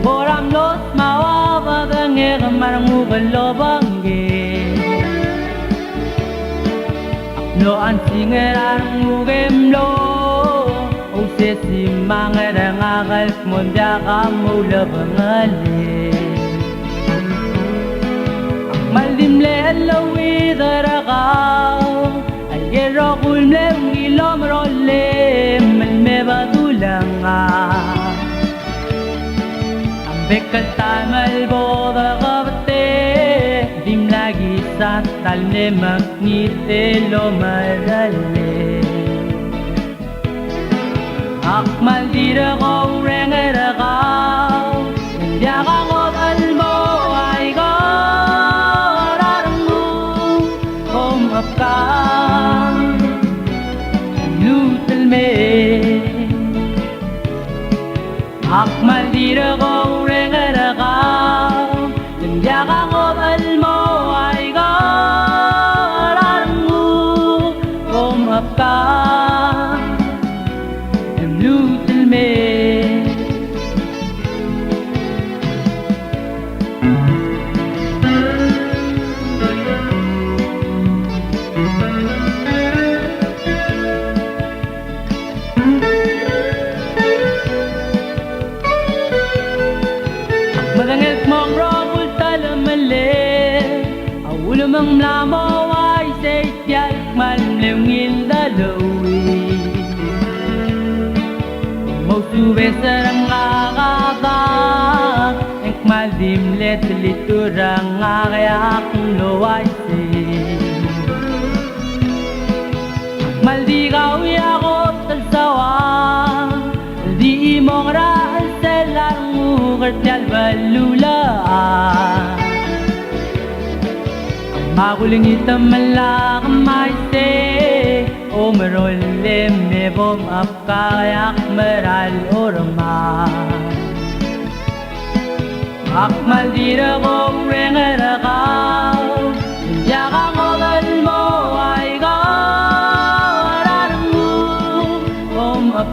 Moram los mawa da ngeg marmu balo bange no an singeran mugem lo o se si mangera ngagal mon ja kamu le bangale malim le lo wi daraga ayero kul le ngilom rolle mel me badulanga Bekal tamal boda gabte dim lagi satal ne magnite lo marale akmal dira go rengera ga ya ga go almo ai go ramu om apka lutel me akmal dira go Madangit mong robul talamale Awulamang mlamo ay seytiyak malimlewngin dalawi Mausube sarang ngakata Ek malim letliturang ngakayak luway si Maldigaw yakot talsawa Di mong raal selang Kerjal balula Maguling hitam malak maiste O merolle me bom ap kayak meral orma Akmal dira gong rengera kau Jaga ngolal mo ay gararmu Bom ap